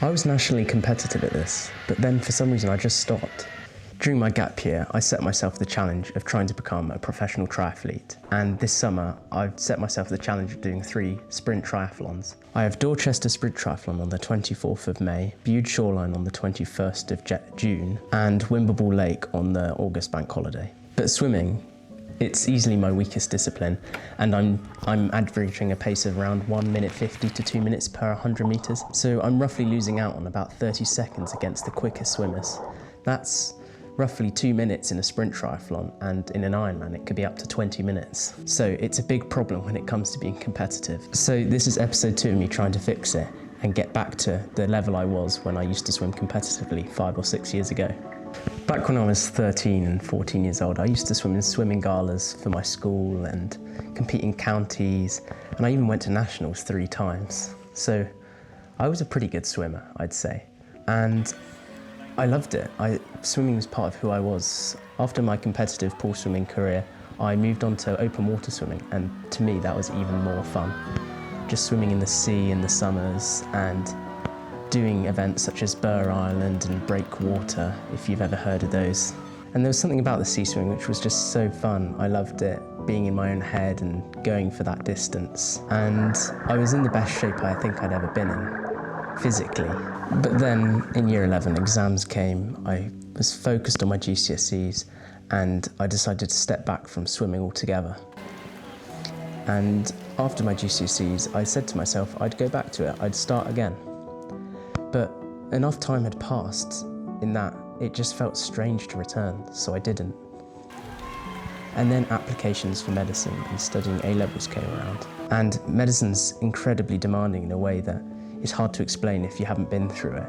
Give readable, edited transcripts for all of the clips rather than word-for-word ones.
I was nationally competitive at this, but then for some reason I just stopped. During my gap year, I set myself the challenge of trying to become a professional triathlete. And this summer, I've set myself the challenge of doing 3 sprint triathlons. I have Dorchester Sprint Triathlon on the 24th of May, Bude Shoreline on the 21st of June, and Wimbleby Lake on the August bank holiday. But swimming, it's easily my weakest discipline, and I'm averaging a pace of around 1 minute 50 to 2 minutes per 100 meters. So I'm roughly losing out on about 30 seconds against the quickest swimmers. That's roughly 2 minutes in a sprint triathlon, and in an Ironman it could be up to 20 minutes. So it's a big problem when it comes to being competitive. So this is episode 2 of me trying to fix it and get back to the level I was when I used to swim competitively 5 or 6 years ago. Back when I was 13 and 14 years old, I used to swim in swimming galas for my school and compete in counties, and I even went to nationals 3 times. So I was a pretty good swimmer, I'd say. And I loved it. Swimming was part of who I was. After my competitive pool swimming career, I moved on to open water swimming, and to me that was even more fun. Just swimming in the sea in the summers and doing events such as Burr Island and Breakwater, if you've ever heard of those. And there was something about the sea swimming which was just so fun. I loved it, being in my own head and going for that distance. And I was in the best shape I think I'd ever been in, physically. But then in year 11, exams came. I was focused on my GCSEs and I decided to step back from swimming altogether. And after my GCSEs, I said to myself I'd go back to it, I'd start again. But enough time had passed in that it just felt strange to return, so I didn't. And then applications for medicine and studying A-Levels came around. And medicine's incredibly demanding in a way that it's hard to explain if you haven't been through it.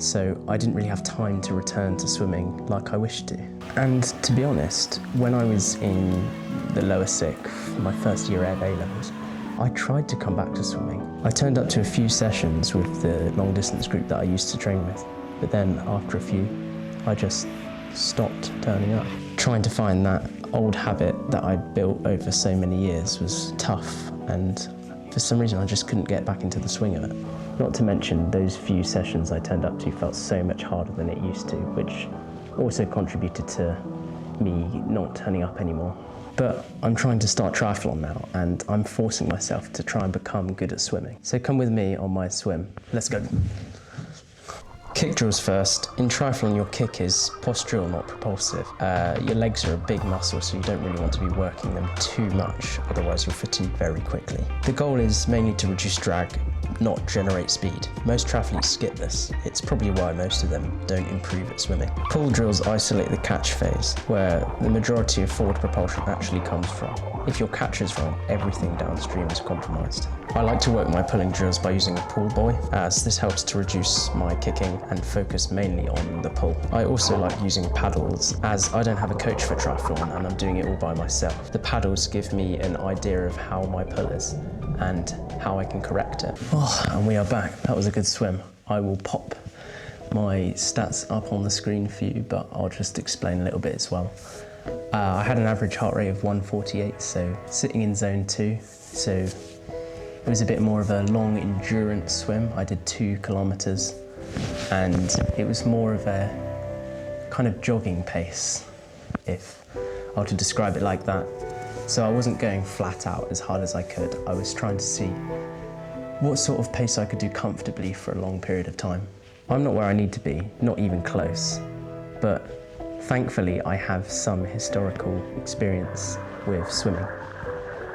So I didn't really have time to return to swimming like I wished to. And to be honest, when I was in the lower sixth, my first year at A-Levels, I tried to come back to swimming. I turned up to a few sessions with the long distance group that I used to train with, but then after a few, I just stopped turning up. Trying to find that old habit that I'd built over so many years was tough, and for some reason I just couldn't get back into the swing of it. Not to mention those few sessions I turned up to felt so much harder than it used to, which also contributed to me not turning up anymore. But I'm trying to start triathlon now, and I'm forcing myself to try and become good at swimming. So come with me on my swim. Let's go. Kick drills first. In triathlon, your kick is postural, not propulsive. Your legs are a big muscle, so you don't really want to be working them too much, otherwise you'll fatigue very quickly. The goal is mainly to reduce drag, not generate speed. Most triathletes skip this. It's probably why most of them don't improve at swimming. Pull drills isolate the catch phase, where the majority of forward propulsion actually comes from. If your catch is wrong, everything downstream is compromised. I like to work my pulling drills by using a pull buoy, as this helps to reduce my kicking and focus mainly on the pull. I also like using paddles, as I don't have a coach for triathlon and I'm doing it all by myself. The paddles give me an idea of how my pull is and how I can correct it. Oh, and we are back. That was a good swim. I will pop my stats up on the screen for you, but I'll just explain a little bit as well. I had an average heart rate of 148, so sitting in zone 2, so it was a bit more of a long endurance swim. I did 2 kilometers, and it was more of a kind of jogging pace, if I were to describe it like that. So I wasn't going flat out as hard as I could. I was trying to see what sort of pace I could do comfortably for a long period of time. I'm not where I need to be, not even close, but thankfully I have some historical experience with swimming,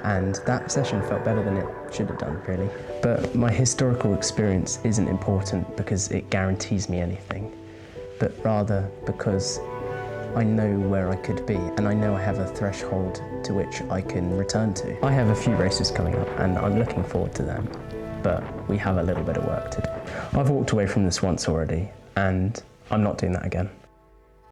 and that session felt better than it should have done, really. But my historical experience isn't important because it guarantees me anything, but rather because I know where I could be, and I know I have a threshold to which I can return to. I have a few races coming up, and I'm looking forward to them, but we have a little bit of work to do. I've walked away from this once already, and I'm not doing that again.